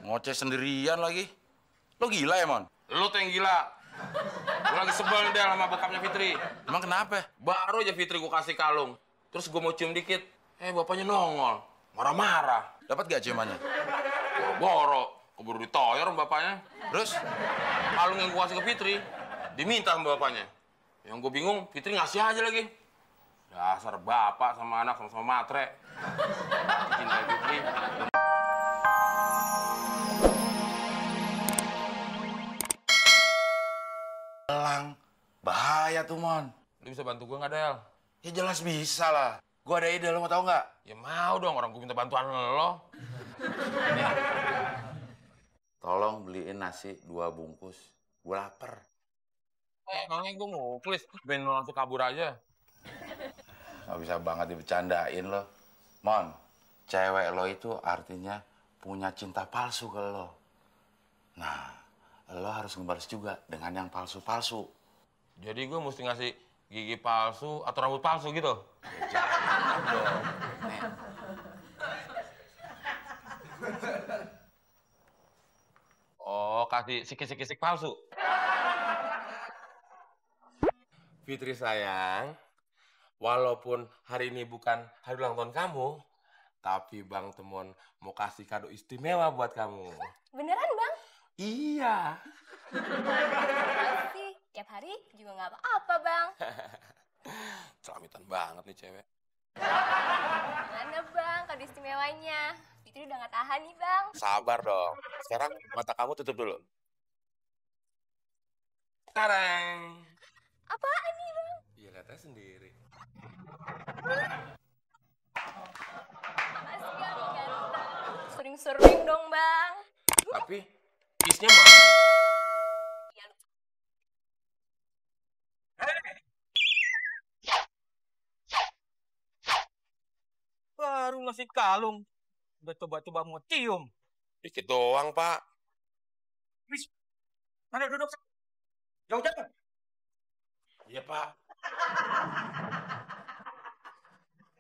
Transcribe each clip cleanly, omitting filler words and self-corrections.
Ngoceh sendirian lagi. Lo gila ya, Mon? Lo tuh yang gila. Gue lagi sebel nih, Del, sama bokapnya Fitri. Emang kenapa? Baru aja Fitri gue kasih kalung. Terus gue mau cium dikit. Bapaknya nongol. Marah-marah. Dapat gak ciumannya? Boro-boro. Keburu ditoyor sama bapaknya. Terus? Kalung yang gue kasih ke Fitri, diminta sama bapaknya. Yang gue bingung, Fitri ngasih aja lagi. Dasar bapak sama anak sama-sama matre. Cinta Fitri. Elang. Bahaya tuh, Mon. Lu bisa bantu gue nggak, Del? Ya jelas bisa lah. Gua ada ide, lo mau tahu nggak? Ya mau dong, orang gue minta bantuan lo. Tolong beliin nasi 2 bungkus. Gua lapar. Emangnya gue nguklis, ben lo langsung kabur aja. Nggak bisa banget dibercandain lo. Mon, cewek lo itu artinya punya cinta palsu ke lo. Nah, lo harus ngebalas juga dengan yang palsu-palsu. Jadi gue mesti ngasih gigi palsu atau rambut palsu gitu? Ya jangan dong. Nih. Oh, kasih sikik-sikik palsu. Fitri sayang, walaupun hari ini bukan hari ulang tahun kamu, tapi Bang Temon mau kasih kado istimewa buat kamu. Beneran, Bang? Iya. Sih, tiap hari juga nggak apa-apa, Bang. Celamitan banget nih cewek. Mana, Bang, kado istimewanya? Fitri udah nggak tahan nih, Bang. Sabar dong. Sekarang mata kamu tutup dulu. Tarang. Apaan nih, Bang? Iya, lihat aja sendiri. Makasih ya, Bang ganteng. Sering-sering dong, Bang. Tapi kisnya mah. Iya, lu. Baru ngasih kalung. Udah coba-coba mau cium. Dikit doang, Pak. Wis, mana duduk? Jauh-jauh. Iya, Pak.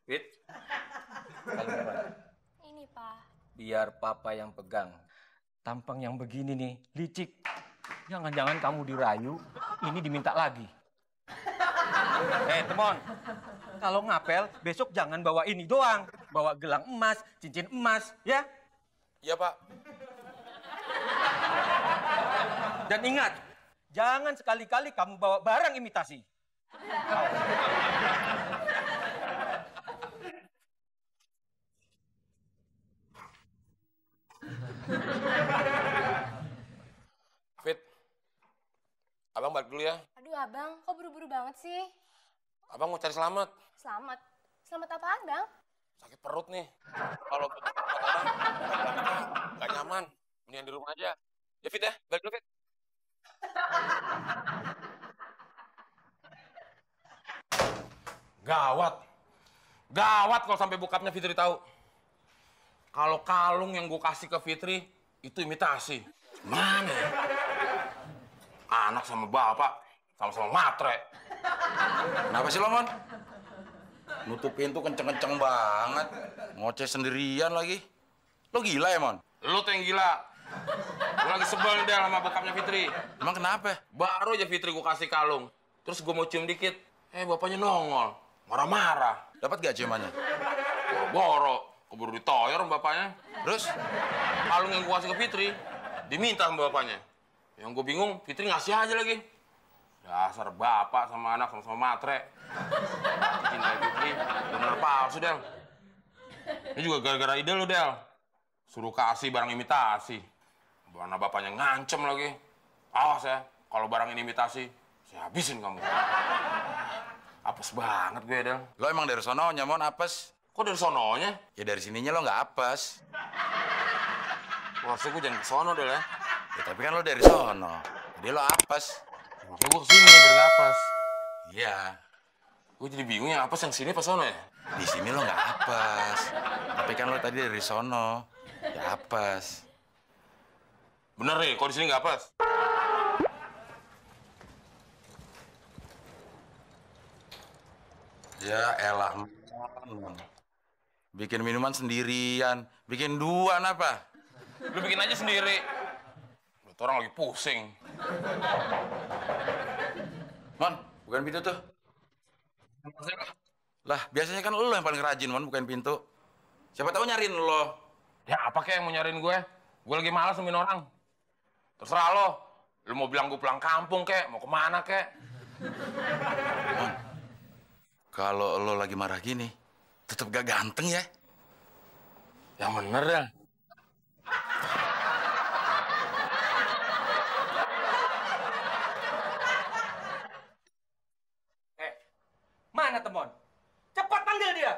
Fit. Ini, Pak. Biar papa yang pegang. Tampang yang begini nih, licik. Jangan-jangan kamu dirayu, ini diminta lagi. Temon, kalau ngapel, besok jangan bawa ini doang. Bawa gelang emas, cincin emas, ya? Iya, Pak. Dan ingat, jangan sekali-kali kamu bawa barang imitasi. Fit. Abang balik dulu ya. Aduh, Abang, kok buru-buru banget sih? Abang mau cari Selamat. Selamat. Selamat apaan, Bang? Sakit perut nih. Kalau ke tempat abang, nggak nyaman. Mendingan di rumah aja. Ya, Fit ya. Balik dulu, Fit. Gawat. Gawat kalau sampai bokapnya Fitri tahu. Kalau kalung yang gue kasih ke Fitri, itu imitasi. Mana ya? Anak sama bapak, sama-sama matre. Kenapa sih lo, Mon? Nutup pintu kenceng-kenceng banget. Ngoceh sendirian lagi. Lo gila ya, Mon? Lo tuh yang gila. Gue lagi sebel nih, Del, sama bokapnya Fitri. Emang kenapa? Baru aja Fitri gue kasih kalung. Terus gue mau cium dikit. Bapaknya nongol. Marah-marah. Dapat gak ciumannya? Boro. Keburu ditoyor sama bapaknya. Terus? Kalung yang gue kasih ke Fitri, diminta sama bapaknya. Yang gue bingung, Fitri ngasih aja lagi. Dasar bapak sama anak sama-sama matre. Cinta Fitri bener palsu, Del. Ini juga gara-gara ide lo, Del. Suruh kasih barang imitasi. Mana bapaknya ngancem lagi. Awas ya, kalau barang ini imitasi, saya habisin kamu. Apes banget gue, Del. Lo emang dari sononya, Mon, apes? Kok dari sononya? Ya dari sininya lo nggak apes. Wah, gue jangan ke sono, Del ya. Ya tapi kan lo dari sono. Jadi lo apes. Makanya gue kesini biar nggak apes. Iya. Gue jadi bingung ya, apes yang sini apa sono ya? Di sini lo nggak apes. Tapi kan lo tadi dari sono. Ya apes. Bener nih, kok di sini nggak apes? Ya elah, Mon. Bikin minuman sendirian. Bikin duaan apa? Lu bikin aja sendiri. Lihat orang lagi pusing. Mon, bukain pintu tuh. Lah, biasanya kan lo yang paling rajin, Mon, bukain pintu. Siapa tahu nyariin lo. Ya apa kek yang mau nyariin gue? Gue lagi malas nemuin orang. Terserah lo. Lu mau bilang gue pulang kampung kek, mau kemana kek? Mon, kalau lo lagi marah gini, tetep gak ganteng ya? Yang bener ya. Mana Temon? Cepat panggil dia.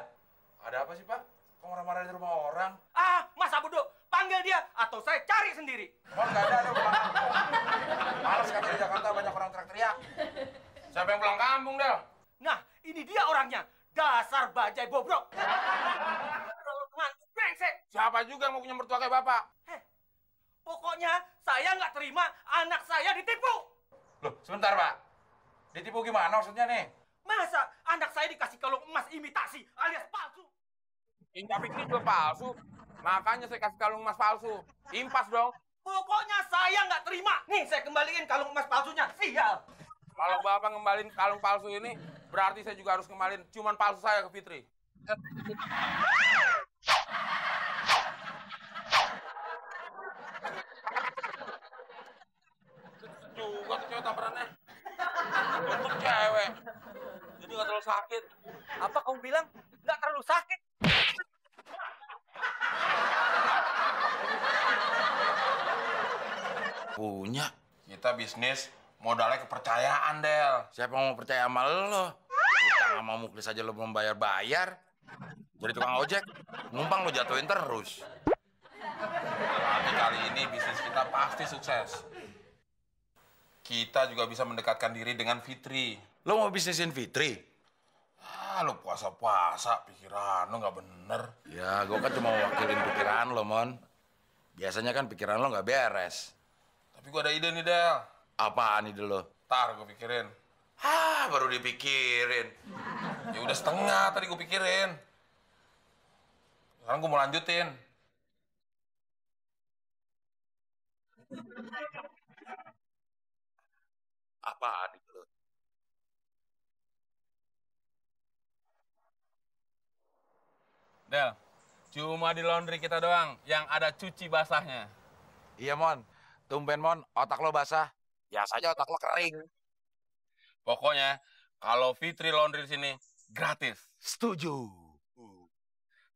Ada apa sih, Pak? Kok marah-marah di rumah orang? Ah, masa bodoh. Panggil dia atau saya cari sendiri. Mon, gak ada pulang kampung. Males katanya di Jakarta banyak orang teriak-teriak. Siapa yang pulang kampung, Del? Nah, ini dia orangnya. Dasar bajai bobrok. Ngantuk brengsek. Siapa juga yang mau punya mertua kayak bapak? Pokoknya saya nggak terima anak saya ditipu. Loh, sebentar, Pak. Ditipu gimana maksudnya nih? Masa anak saya dikasih kalung emas imitasi alias palsu? Inca Fikri juga palsu. Makanya saya kasih kalung emas palsu. Impas dong. Pokoknya saya nggak terima. Nih, saya kembaliin kalung emas palsunya. Sial. Kalau bapak ngembalin kalung palsu ini, berarti saya juga harus ngembalin cuman palsu saya ke Fitri. Juga tuh cewek tamparannya. Untuk cewek. Jadi nggak terlalu sakit. Apa kamu bilang nggak terlalu sakit? Punya. Kita bisnis modalnya kepercayaan, Del. Siapa yang mau percaya sama lo? Utang sama Muklis aja lo belum bayar-bayar. Jadi tukang ojek, numpang lo jatuhin terus. Tapi kali ini bisnis kita pasti sukses. Kita juga bisa mendekatkan diri dengan Fitri. Lo mau bisnisin Fitri? Ah, lo puasa-puasa, pikiran lo nggak bener. Ya, gue kan cuma wakilin pikiran lo, Mon. Biasanya kan pikiran lo nggak beres. Tapi gue ada ide nih, Del. Apaan ide lo? Ntar gue pikirin. Baru dipikirin. Ya udah setengah tadi gue pikirin. Sekarang gue mau lanjutin. Apaan ide lo? Del, cuma di laundry kita doang yang ada cuci basahnya. Iya, Mon. Tumben, Mon. Otak lo basah. Biasanya otak lo kering. Pokoknya, kalau Fitri laundry di sini, gratis. Setuju.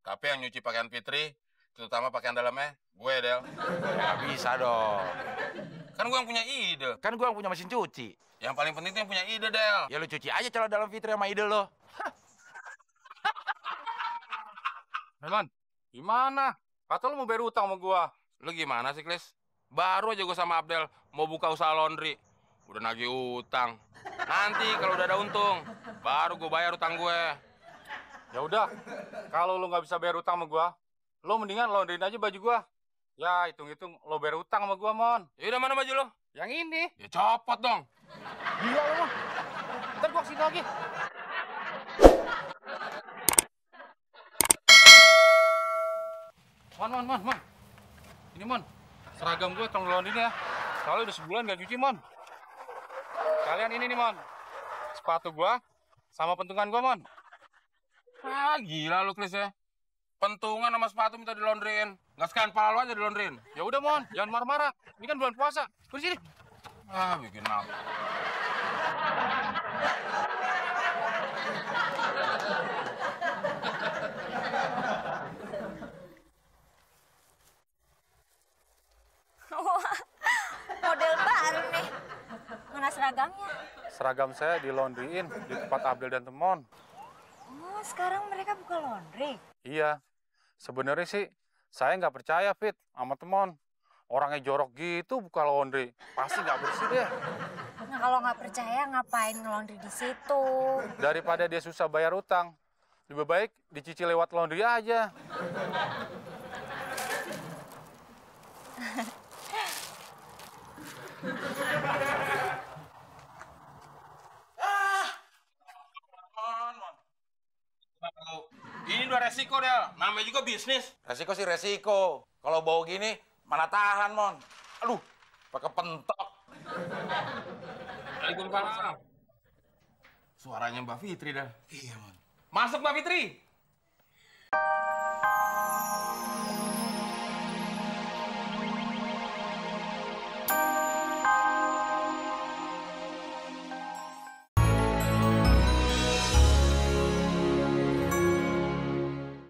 Tapi yang nyuci pakaian Fitri, terutama pakaian dalamnya, gue, Del. Ya bisa dong. Kan gue yang punya ide. Kan gue yang punya mesin cuci. Yang paling penting tuh yang punya ide, Del. Ya lo cuci aja celana dalam Fitri sama ide lo. Man, gimana? Kata lu mau bayar utang sama gua. Lu gimana sih, Klis? Baru aja gue sama Abdel mau buka usaha laundry. Udah nagih utang. Nanti kalau udah ada untung, baru gue bayar utang gue. Ya udah, kalau lu nggak bisa bayar utang sama gua, lu mendingan laundryin aja baju gua. Ya, hitung-hitung lo bayar utang sama gua, Mon. Ya udah, mana baju lo? Yang ini. Ya copot dong. Gila lu, Mon. Ntar gua kesini lagi. Mon. Ini, Mon. Seragam gua tolong laundryin ya. Soalnya udah sebulan gak cuci, Mon. Kalian ini nih, Mon. Sepatu gua sama pentungan gua, Mon. Ah, gila lu, Klis ya. Pentungan sama sepatu minta dilondrin. Nggak sekalian pala lu aja dilondrin. Ya udah, Mon. Jangan marah-marah. Ini kan bulan puasa. Di sini. Ah, bikin malu. Wah, model baru nih. Mana seragamnya? Seragam saya dilondriin di tempat Abdel dan Temon. Oh, sekarang mereka buka laundry. Iya. Sebenarnya sih saya nggak percaya, Fit, sama Temon. Orangnya jorok gitu buka laundry. Pasti nggak bersih deh. Nah, kalau nggak percaya ngapain nge-laundry di situ? Daripada dia susah bayar utang, lebih baik dicicil lewat laundry aja. Ini udah resiko, Del. Namanya juga bisnis. Resiko sih resiko. Kalau bau gini, Mana tahan, Mon. Aduh, pakai pentok. Waalaikumsalam. Suaranya Mbak Fitri dah. Iya, Mon. Masuk Mbak Fitri.